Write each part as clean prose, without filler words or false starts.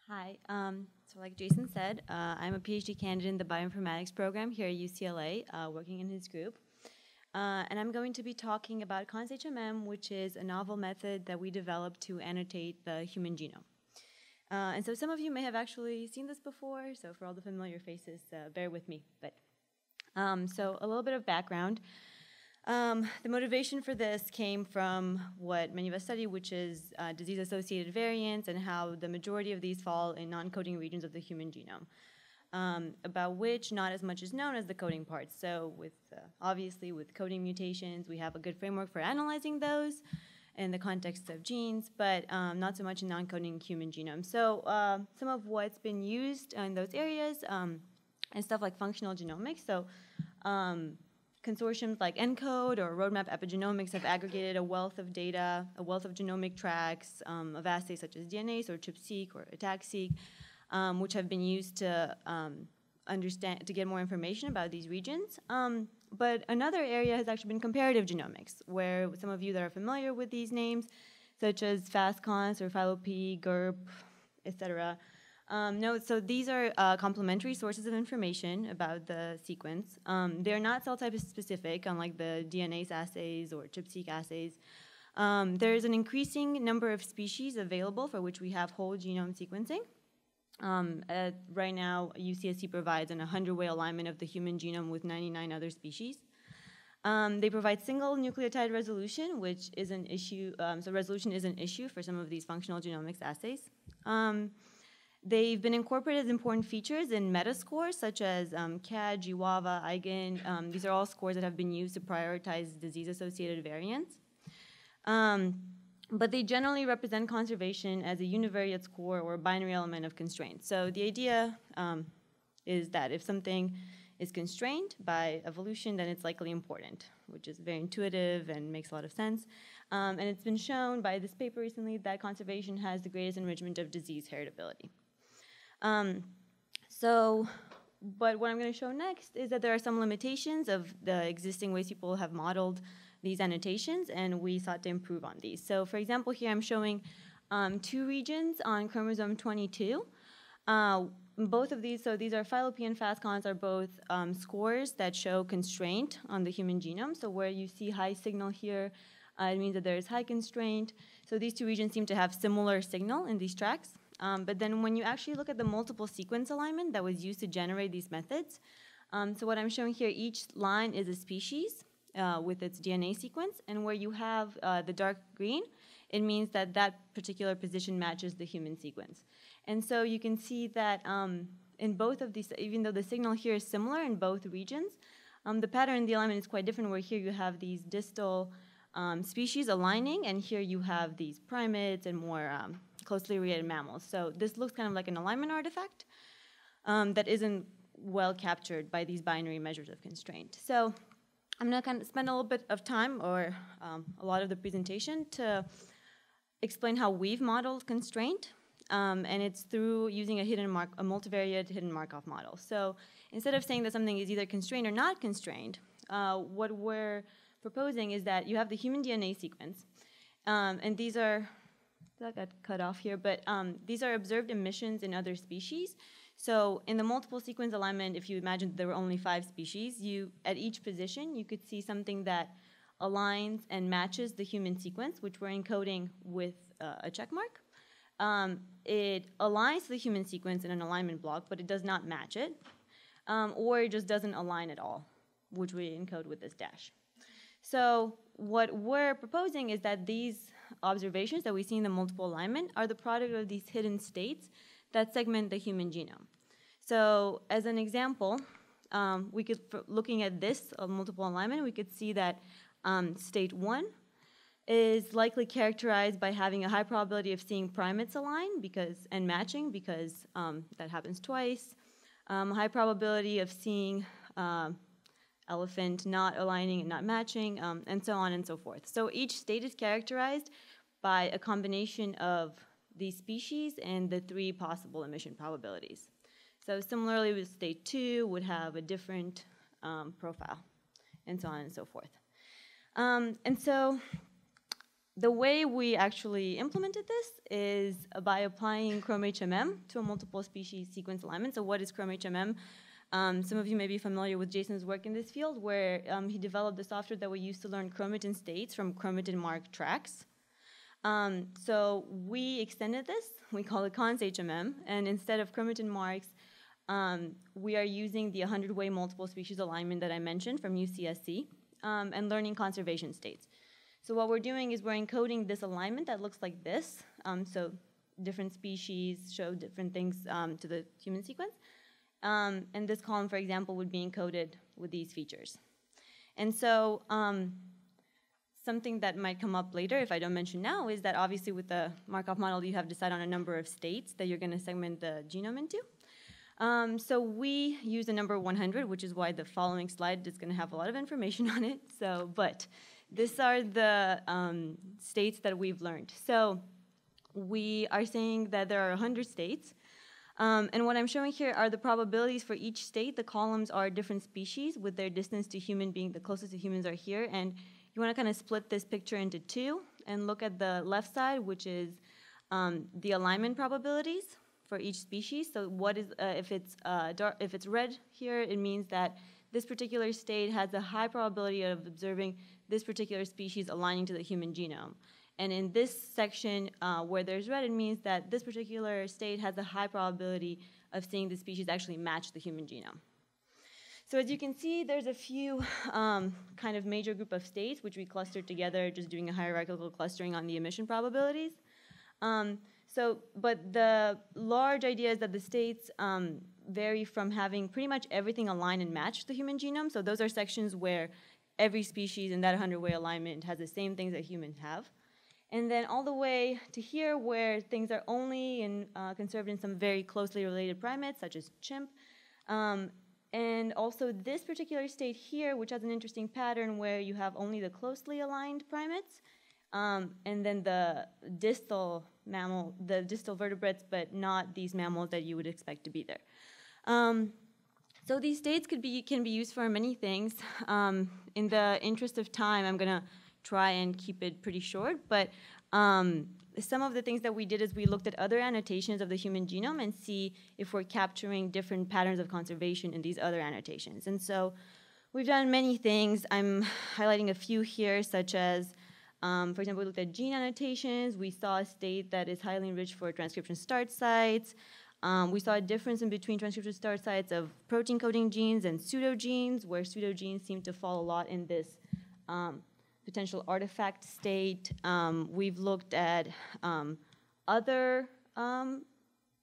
Hi. So like Jason said, I'm a PhD candidate in the bioinformatics program here at UCLA, working in his group. And I'm going to be talking about ConsHMM, which is a novel method that we developed to annotate the human genome. And so some of you may have actually seen this before, so for all the familiar faces, bear with me. But so a little bit of background. The motivation for this came from what many of us study, which is disease-associated variants and how the majority of these fall in non-coding regions of the human genome, about which not as much is known as the coding parts. So obviously with coding mutations, we have a good framework for analyzing those in the context of genes, but not so much in non-coding human genome. So some of what's been used in those areas is stuff like functional genomics. So consortiums like ENCODE or Roadmap Epigenomics have aggregated a wealth of data, a wealth of genomic tracks of assays such as DNase or ChIP-seq or ATAC-seq, which have been used to to get more information about these regions. But another area has actually been comparative genomics, where some of you that are familiar with these names, such as FastCons or PhyloP, GERP, etc. So these are complementary sources of information about the sequence. They're not cell type specific, unlike the DNase assays or ChIP-seq assays. There's an increasing number of species available for which we have whole genome sequencing. Right now, UCSC provides an 100-way alignment of the human genome with 99 other species. They provide single nucleotide resolution, which is an issue. So resolution is an issue for some of these functional genomics assays. They've been incorporated as important features in metascores such as CAD, GWAVA, IGAN. These are all scores that have been used to prioritize disease-associated variants. But they generally represent conservation as a univariate score or a binary element of constraint. So the idea is that if something is constrained by evolution, then it's likely important, which is very intuitive and makes a lot of sense. And it's been shown by this paper recently that conservation has the greatest enrichment of disease heritability. But what I'm going to show next is that there are some limitations of the existing ways people have modeled these annotations, and we sought to improve on these. So for example, here I'm showing 2 regions on chromosome 22. Both of these, so these are PhyloP and FastCons, are both scores that show constraint on the human genome. So where you see high signal here, it means that there is high constraint. So these 2 regions seem to have similar signal in these tracks. But then when you actually look at the multiple sequence alignment that was used to generate these methods, so what I'm showing here, each line is a species with its DNA sequence, and where you have the dark green, it means that that particular position matches the human sequence. And so you can see that in both of these, even though the signal here is similar in both regions, the pattern in the alignment is quite different, where here you have these distal species aligning, and here you have these primates and more closely related mammals. So this looks kind of like an alignment artifact that isn't well captured by these binary measures of constraint. So I'm going to kind of spend a little bit of time, or a lot of the presentation, to explain how we've modeled constraint, and it's through using a multivariate hidden Markov model. So instead of saying that something is either constrained or not constrained, what we're proposing is that you have the human DNA sequence, and these are, that got cut off here, but these are observed emissions in other species. So in the multiple sequence alignment, if you imagine there were only 5 species, at each position, you could see something that aligns and matches the human sequence, which we're encoding with a check mark. It aligns to the human sequence in an alignment block, but it does not match it, or it just doesn't align at all, which we encode with this dash. So what we're proposing is that these observations that we see in the multiple alignment are the product of these hidden states that segment the human genome. So as an example, looking at this multiple alignment, we could see that state 1 is likely characterized by having a high probability of seeing primates align and matching, because that happens twice. High probability of seeing elephant not aligning and not matching, and so on and so forth. So each state is characterized by a combination of these species and the 3 possible emission probabilities. So similarly with state 2 would have a different profile, and so on and so forth. And so The way we actually implemented this is by applying ChromeHMM to a multiple species sequence alignment. So what is ChromeHMM? Some of you may be familiar with Jason's work in this field, where he developed the software that we use to learn chromatin states from chromatin mark tracks. So we extended this. We call it ConsHMM. And instead of chromatin marks, we are using the 100-way multiple species alignment that I mentioned from UCSC and learning conservation states. So what we're doing is we're encoding this alignment that looks like this. So different species show different things to the human sequence. And this column, for example, would be encoded with these features. And so something that might come up later, if I don't mention now, is that obviously with the Markov model, you have decided on a number of states that you're going to segment the genome into. So we use the number 100, which is why the following slide is going to have a lot of information on it. But these are the states that we've learned. So we are saying that there are 100 states. And what I'm showing here are the probabilities for each state. The columns are different species with their distance to human being the closest to humans are here. And you want to kind of split this picture into two and look at the left side, which is the alignment probabilities for each species. So what is if it's red here, it means that this particular state has a high probability of observing this particular species aligning to the human genome. And in this section where there's red, it means that this particular state has a high probability of seeing the species actually match the human genome. So as you can see, there's a few kind of major group of states which we clustered together, just doing a hierarchical clustering on the emission probabilities. But the large idea is that the states vary from having pretty much everything align and match the human genome. So those are sections where every species in that 100-way alignment has the same things that humans have. And then all the way to here where things are only conserved in some very closely related primates, such as chimp. And also this particular state here, which has an interesting pattern where you have only the closely aligned primates, and then the distal vertebrates, but not these mammals that you would expect to be there. So these states can be used for many things. In the interest of time, I'm going to try and keep it pretty short, but some of the things that we did is we looked at other annotations of the human genome and see if we're capturing different patterns of conservation in these other annotations. And so we've done many things. I'm highlighting a few here, such as, for example, we looked at gene annotations. We saw a state that is highly enriched for transcription start sites. We saw a difference in between transcription start sites of protein coding genes and pseudogenes, where pseudogenes seem to fall a lot in this potential artifact state. We've looked at other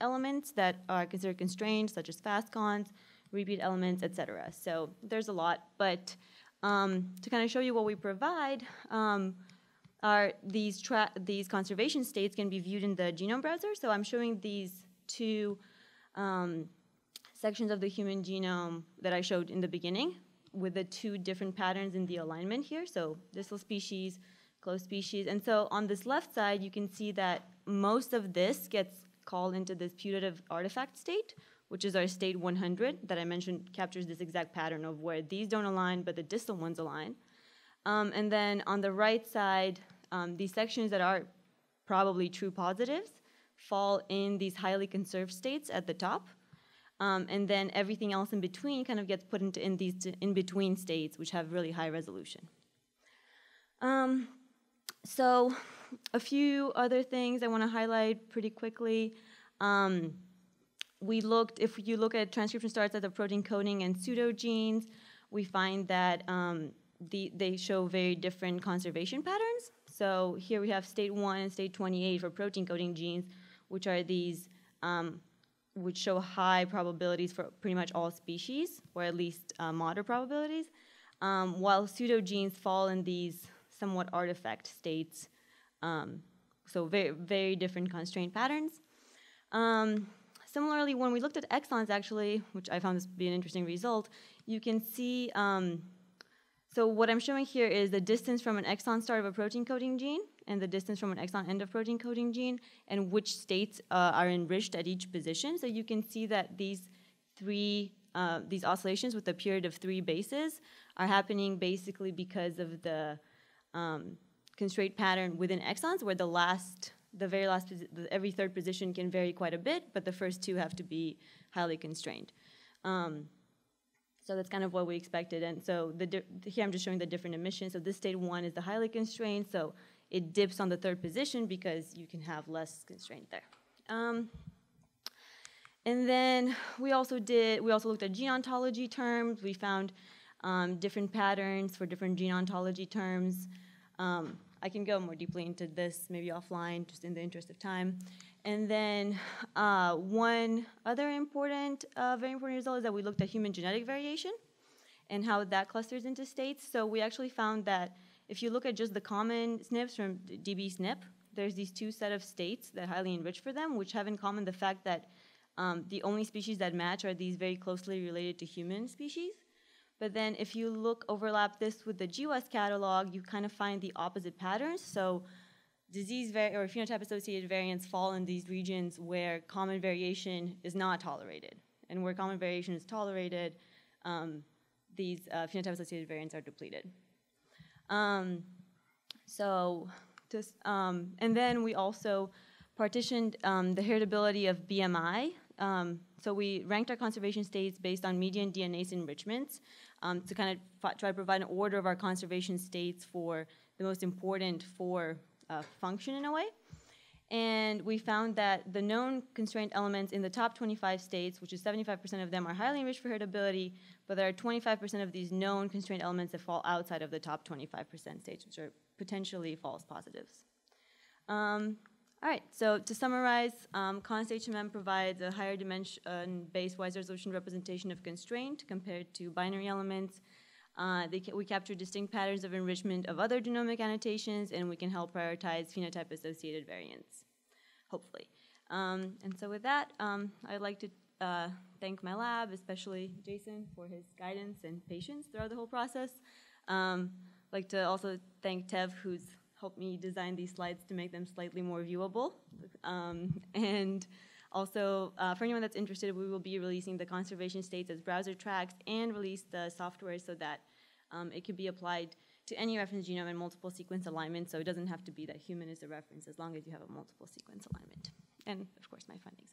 elements that are considered constrained, such as fastcons, repeat elements, etc. So there's a lot, but to kind of show you what we provide, are these conservation states can be viewed in the genome browser. So I'm showing these two sections of the human genome that I showed in the beginning, with the two different patterns in the alignment here, so distal species, close species. And so on this left side, you can see that most of this gets called into this putative artifact state, which is our state 100 that I mentioned captures this exact pattern of where these don't align, but the distal ones align. And then on the right side, these sections that are probably true positives fall in these highly conserved states at the top. And then everything else in between kind of gets put into these in-between states, which have really high resolution. So a few other things I want to highlight pretty quickly. If you look at transcription starts at the protein coding and pseudogenes, we find that they show very different conservation patterns. So here we have state 1 and state 28 for protein coding genes, which are these which show high probabilities for pretty much all species, or at least moderate probabilities, while pseudogenes fall in these somewhat artifact states. So very, very different constraint patterns. Similarly, when we looked at exons, actually, which I found this to be an interesting result, you can see, so what I'm showing here is the distance from an exon start of a protein coding gene and the distance from an exon end of protein coding gene, and which states are enriched at each position. So you can see that these oscillations with a period of 3 bases are happening basically because of the constraint pattern within exons, where every third position can vary quite a bit, but the first two have to be highly constrained. So that's kind of what we expected. And so here I'm just showing the different emissions. So this state 1 is the highly constrained, so it dips on the third position because you can have less constraint there. And then we also looked at gene ontology terms. We found different patterns for different gene ontology terms. I can go more deeply into this maybe offline, just in the interest of time. And then one other very important result is that we looked at human genetic variation and how that clusters into states. So we actually found that if you look at just the common SNPs from dbSNP, there's these two set of states that are highly enriched for them, which have in common the fact that the only species that match are these very closely related to human species. But then if you overlap this with the GWAS catalog, you kind of find the opposite patterns. So disease or phenotype-associated variants fall in these regions where common variation is not tolerated. And where common variation is tolerated, these phenotype-associated variants are depleted. And then we also partitioned the heritability of BMI. So we ranked our conservation states based on median DNase enrichments to kind of try to provide an order of our conservation states for the most important for function in a way. And we found that the known constraint elements in the top 25 states, which is 75% of them, are highly enriched for heritability, but there are 25% of these known constraint elements that fall outside of the top 25% states, which are potentially false positives. All right, so to summarize, ConsHMM provides a higher dimension-based wise resolution representation of constraint compared to binary elements. We capture distinct patterns of enrichment of other genomic annotations, and we can help prioritize phenotype-associated variants, hopefully. And so with that, I'd like to thank my lab, especially Jason, for his guidance and patience throughout the whole process. I'd like to also thank Tev, who's helped me design these slides to make them slightly more viewable. And also, for anyone that's interested, we will be releasing the conservation states as browser tracks and release the software so that it can be applied to any reference genome and multiple sequence alignment, so it doesn't have to be that human is a reference as long as you have a multiple sequence alignment. And of course, my funding.